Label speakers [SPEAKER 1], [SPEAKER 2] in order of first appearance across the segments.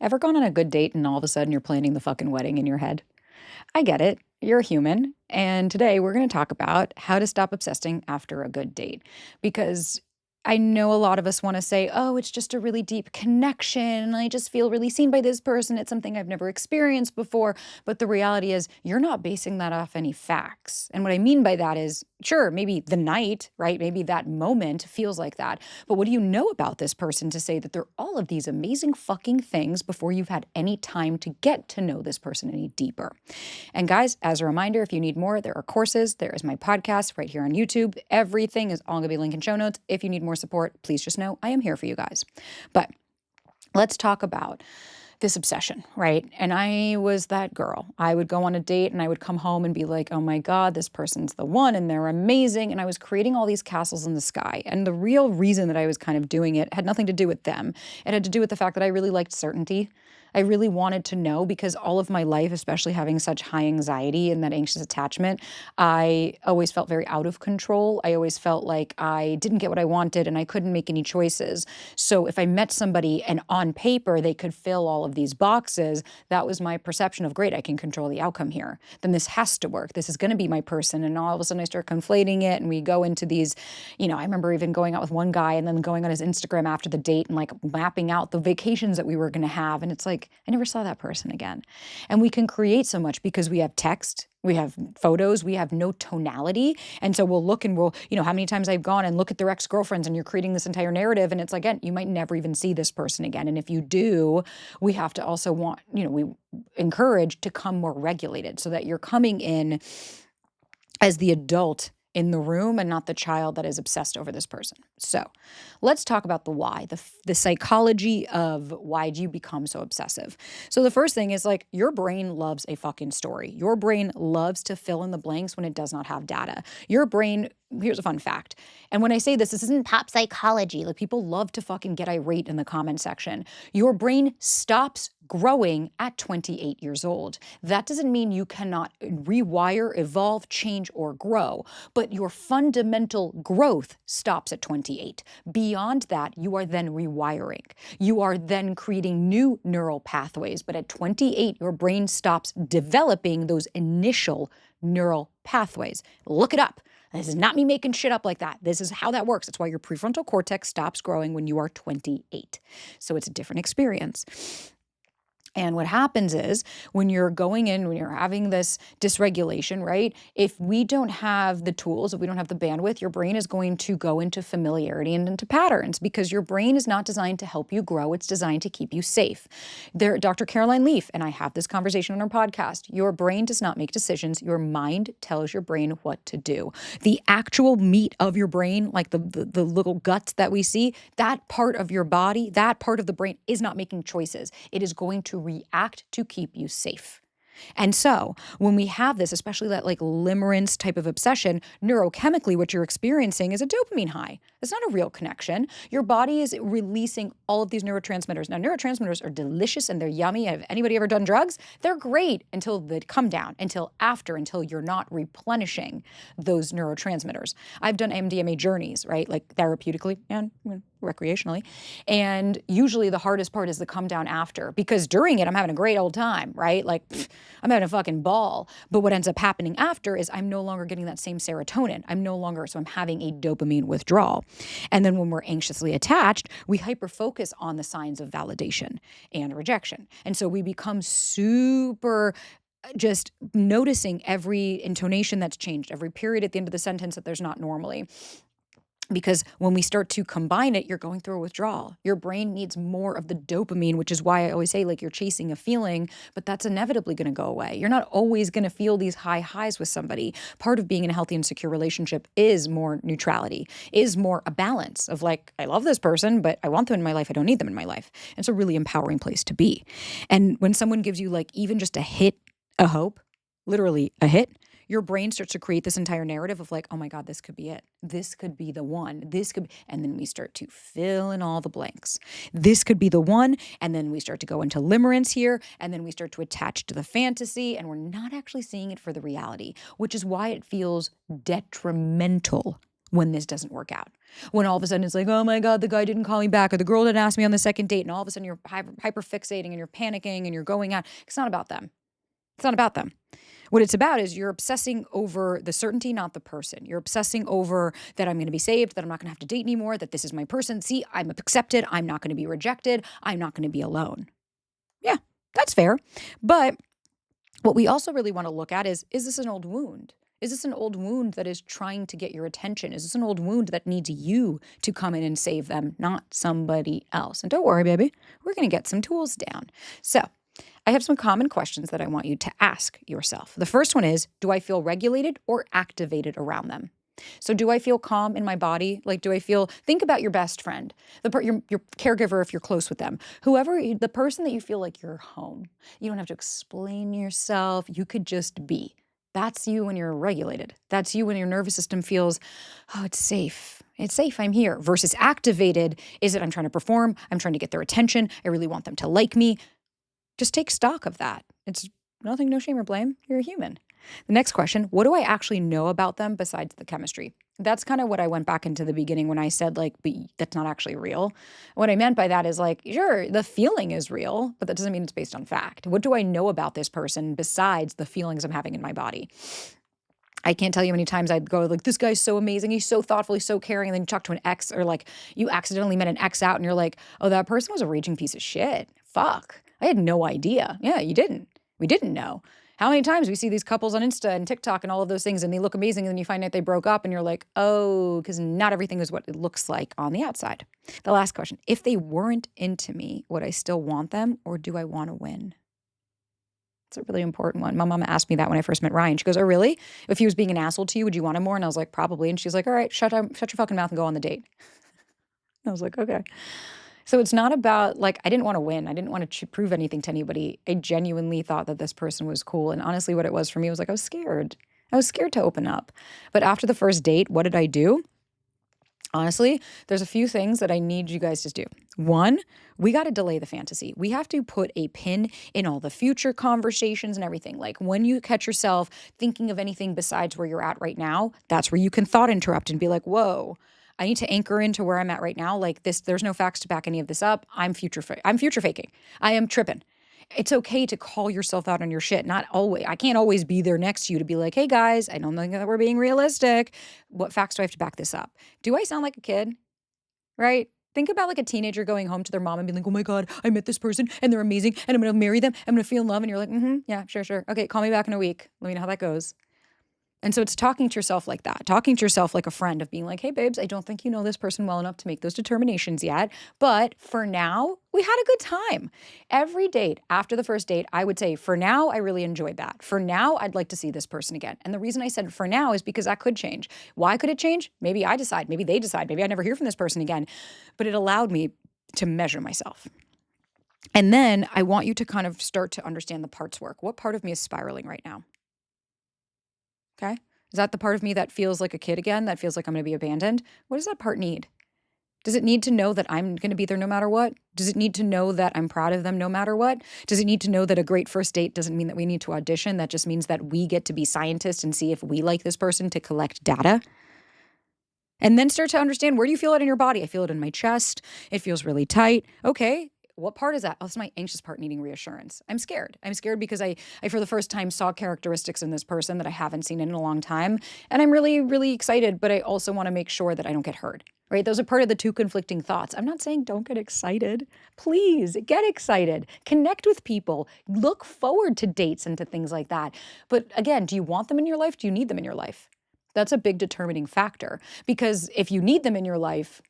[SPEAKER 1] Ever gone on a good date and all of a sudden you're planning the fucking wedding in your head? I get it. You're human. And today we're going to talk about how to stop obsessing after a good date. Because I know a lot of us want to say, oh, it's just a really deep connection. I just feel really seen by this person. It's something I've never experienced before. But the reality is, you're not basing that off any facts. And what I mean by that is, sure, maybe the night, right? Maybe that moment feels like that. But what do you know about this person to say that they're all of these amazing fucking things before you've had any time to get to know this person any deeper? And guys, as a reminder, if you need more, there are courses. There is my podcast right here on YouTube. Everything is all going to be linked in show notes. If you need more support, please just know I am here for you guys. But let's talk about this obsession, right? And I was that girl. I would go on a date and I would come home and be like, oh my God, this person's the one and they're amazing. And I was creating all these castles in the sky. And the real reason that I was kind of doing it had nothing to do with them. It had to do with the fact that I really liked certainty. I really wanted to know because all of my life, especially having such high anxiety and that anxious attachment, I always felt very out of control. I always felt like I didn't get what I wanted and I couldn't make any choices. So if I met somebody and on paper they could fill all of these boxes, that was my perception of, great, I can control the outcome here. Then this has to work. This is going to be my person. And all of a sudden I start conflating it and we go into these, I remember even going out with one guy and then going on his Instagram after the date and like mapping out the vacations that we were going to have. And it's like, I never saw that person again. And we can create so much because we have text, we have photos, we have no tonality. And so we'll look and we'll, how many times I've gone and look at their ex-girlfriends and you're creating this entire narrative. And it's like, again, you might never even see this person again. And if you do, we have to also we encourage to come more regulated so that you're coming in as the adult in the room and not the child that is obsessed over this person. So let's talk about the why, the psychology of why do you become so obsessive. So the first thing is like your brain loves a fucking story. Your brain loves to fill in the blanks when it does not have data. Your brain, here's a fun fact. And when I say this isn't pop psychology. Like people love to fucking get irate in the comment section. Your brain stops growing at 28 years old. That doesn't mean you cannot rewire, evolve, change, or grow, but your fundamental growth stops at 28. Beyond that, you are then rewiring. You are then creating new neural pathways, but at 28, your brain stops developing those initial neural pathways. Look it up. This is not me making shit up like that. This is how that works. That's why your prefrontal cortex stops growing when you are 28. So it's a different experience. And what happens is when you're going in, when you're having this dysregulation, right? If we don't have the tools, if we don't have the bandwidth, your brain is going to go into familiarity and into patterns because your brain is not designed to help you grow. It's designed to keep you safe. Dr. Caroline Leaf, and I have this conversation on her podcast, your brain does not make decisions. Your mind tells your brain what to do. The actual meat of your brain, like the little guts that we see, that part of your body, that part of the brain is not making choices. It is going to react to keep you safe. And so when we have this, especially that like limerence type of obsession, neurochemically, what you're experiencing is a dopamine high. It's not a real connection. Your body is releasing all of these neurotransmitters. Now, neurotransmitters are delicious and they're yummy. Have anybody ever done drugs? They're great until they come down, until you're not replenishing those neurotransmitters. I've done MDMA journeys, right? Like therapeutically and recreationally. And usually the hardest part is the come down after, because during it, I'm having a great old time, right? Like I'm having a fucking ball. But what ends up happening after is I'm no longer getting that same serotonin. So I'm having a dopamine withdrawal. And then when we're anxiously attached, we hyper-focus on the signs of validation and rejection. And so we become super just noticing every intonation that's changed, every period at the end of the sentence that there's not normally. Because when we start to combine it, you're going through a withdrawal. Your brain needs more of the dopamine, which is why I always say like you're chasing a feeling, but that's inevitably going to go away. You're not always going to feel these high highs with somebody. Part of being in a healthy and secure relationship is more neutrality, is more a balance of like, I love this person, but I want them in my life. I don't need them in my life. And it's a really empowering place to be. And when someone gives you like even just a hit, a hope, literally a hit, your brain starts to create this entire narrative of like, oh my God, this could be it. This could be the one. And then we start to fill in all the blanks. This could be the one. And then we start to go into limerence here. And then we start to attach to the fantasy. And we're not actually seeing it for the reality, which is why it feels detrimental when this doesn't work out. When all of a sudden it's like, oh my God, the guy didn't call me back or the girl didn't ask me on the second date. And all of a sudden you're hyper fixating and you're panicking and you're going out. It's not about them. It's not about them. What it's about is you're obsessing over the certainty, not the person. You're obsessing over that I'm going to be saved, that I'm not going to have to date anymore, that this is my person. See, I'm accepted. I'm not going to be rejected. I'm not going to be alone. Yeah, that's fair. But what we also really want to look at is this an old wound? Is this an old wound that is trying to get your attention? Is this an old wound that needs you to come in and save them, not somebody else? And don't worry, baby, we're going to get some tools down. So I have some common questions that I want you to ask yourself. The first one is, do I feel regulated or activated around them? So do I feel calm in my body? Like, do I feel, think about your best friend, your caregiver if you're close with them, the person that you feel like you're home. You don't have to explain yourself. You could just be. That's you when you're regulated. That's you when your nervous system feels, oh, it's safe. It's safe. I'm here. Versus activated is that I'm trying to perform. I'm trying to get their attention. I really want them to like me. Just take stock of that. It's nothing, no shame or blame. You're a human. The next question, what do I actually know about them besides the chemistry? That's kind of what I went back into the beginning when I said, like, but that's not actually real. What I meant by that is, like, sure, the feeling is real, but that doesn't mean it's based on fact. What do I know about this person besides the feelings I'm having in my body? I can't tell you how many times I'd go like, this guy's so amazing. He's so thoughtful. He's so caring. And then you talk to an ex, or like you accidentally met an ex out and you're like, oh, that person was a raging piece of shit. Fuck. I had no idea. Yeah, you didn't. We didn't know. How many times we see these couples on Insta and TikTok and all of those things and they look amazing and then you find out they broke up and you're like, oh, because not everything is what it looks like on the outside. The last question, if they weren't into me, would I still want them or do I want to win? It's a really important one. My mama asked me that when I first met Ryan. She goes, oh, really? If he was being an asshole to you, would you want him more? And I was like, probably. And she's like, all right, shut your fucking mouth and go on the date. I was like, okay. So it's not about, like, I didn't want to win. I didn't want to prove anything to anybody. I genuinely thought that this person was cool. And honestly, what it was for me was like, I was scared. I was scared to open up. But after the first date, what did I do? Honestly, there's a few things that I need you guys to do. One, we got to delay the fantasy. We have to put a pin in all the future conversations and everything. Like when you catch yourself thinking of anything besides where you're at right now, that's where you can thought interrupt and be like, whoa, I need to anchor into where I'm at right now. Like this, there's no facts to back any of this up. I'm future faking. I am tripping. It's okay to call yourself out on your shit. Not always. I can't always be there next to you to be like, hey guys, I don't think that we're being realistic. What facts do I have to back this up? Do I sound like a kid? Right? Think about like a teenager going home to their mom and being like, oh my God, I met this person and they're amazing and I'm going to marry them. I'm going to feel in love. And you're like, yeah, sure. Okay, call me back in a week. Let me know how that goes. And so it's talking to yourself like that, talking to yourself like a friend of being like, hey, babes, I don't think you know this person well enough to make those determinations yet. But for now, we had a good time. Every date after the first date, I would say, for now, I really enjoyed that. For now, I'd like to see this person again. And the reason I said for now is because that could change. Why could it change? Maybe I decide, maybe they decide, maybe I never hear from this person again. But it allowed me to measure myself. And then I want you to kind of start to understand the parts work. What part of me is spiraling right now? Okay. Is that the part of me that feels like a kid again, that feels like I'm going to be abandoned? What does that part need? Does it need to know that I'm going to be there no matter what? Does it need to know that I'm proud of them no matter what? Does it need to know that a great first date doesn't mean that we need to audition? That just means that we get to be scientists and see if we like this person to collect data? And then start to understand, where do you feel it in your body? I feel it in my chest. It feels really tight. Okay. What part is that? Oh, it's my anxious part needing reassurance. I'm scared. I'm scared because I for the first time saw characteristics in this person that I haven't seen in a long time. And I'm really, really excited, but I also want to make sure that I don't get hurt, right? Those are part of the two conflicting thoughts. I'm not saying don't get excited. Please get excited. Connect with people. Look forward to dates and to things like that. But again, do you want them in your life? Do you need them in your life? That's a big determining factor, because if you need them in your life,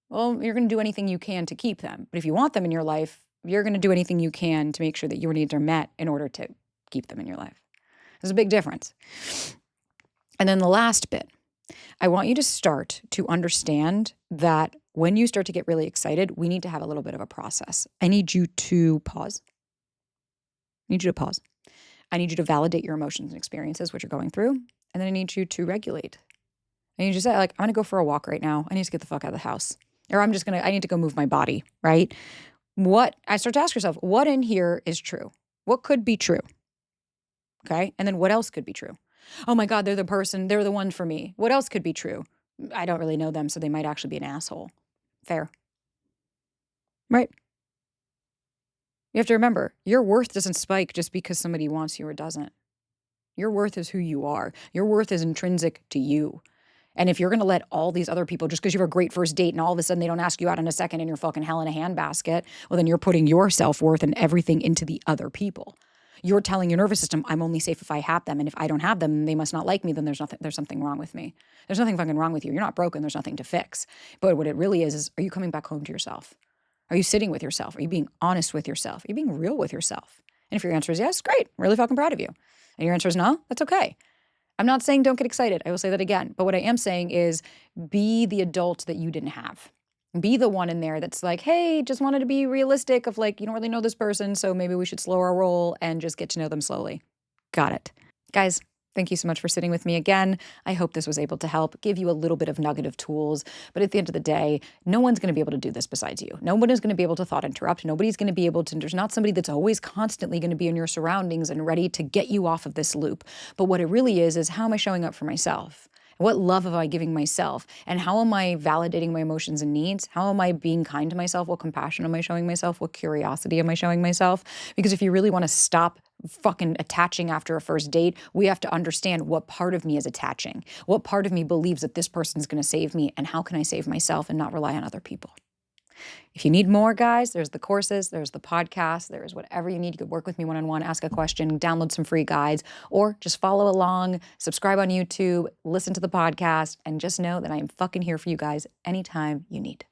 [SPEAKER 1] well, you're going to do anything you can to keep them. But if you want them in your life, you're going to do anything you can to make sure that your needs are met in order to keep them in your life. There's a big difference. And then the last bit, I want you to start to understand that when you start to get really excited, we need to have a little bit of a process. I need you to pause. I need you to pause. I need you to validate your emotions and experiences, what you're going through. And then I need you to regulate. I need you to say, like, I'm going to go for a walk right now. I need to get the fuck out of the house. Or I need to go move my body, right? I start to ask yourself, what in here is true? What could be true? Okay. And then what else could be true? Oh my God, they're the one for me. What else could be true? I don't really know them, so they might actually be an asshole. Fair. Right. You have to remember, your worth doesn't spike just because somebody wants you or doesn't. Your worth is who you are. Your worth is intrinsic to you. And if you're going to let all these other people, just because you have a great first date and all of a sudden they don't ask you out in a second and you're fucking hell in a handbasket, well, then you're putting your self-worth and everything into the other people. You're telling your nervous system, I'm only safe if I have them. And if I don't have them, they must not like me. Then there's something wrong with me. There's nothing fucking wrong with you. You're not broken. There's nothing to fix. But what it really is are you coming back home to yourself? Are you sitting with yourself? Are you being honest with yourself? Are you being real with yourself? And if your answer is yes, great. I'm really fucking proud of you. And your answer is no, that's okay. I'm not saying don't get excited. I will say that again. But what I am saying is be the adult that you didn't have. Be the one in there that's like, hey, just wanted to be realistic of like, you don't really know this person, so maybe we should slow our roll and just get to know them slowly. Got it. Guys, thank you so much for sitting with me again. I hope this was able to help give you a little bit of nugget of tools. But at the end of the day, no one's going to be able to do this besides you. No one is going to be able to thought interrupt. Nobody's going to be able to, there's not somebody that's always constantly going to be in your surroundings and ready to get you off of this loop. But what it really is how am I showing up for myself? What love am I giving myself? And how am I validating my emotions and needs? How am I being kind to myself? What compassion am I showing myself? What curiosity am I showing myself? Because if you really want to stop fucking attaching after a first date, we have to understand what part of me is attaching. What part of me believes that this person's going to save me, and how can I save myself and not rely on other people? If you need more, guys, there's the courses, there's the podcast, there's whatever you need. You could work with me one-on-one, ask a question, download some free guides, or just follow along, subscribe on YouTube, listen to the podcast, and just know that I am fucking here for you guys anytime you need.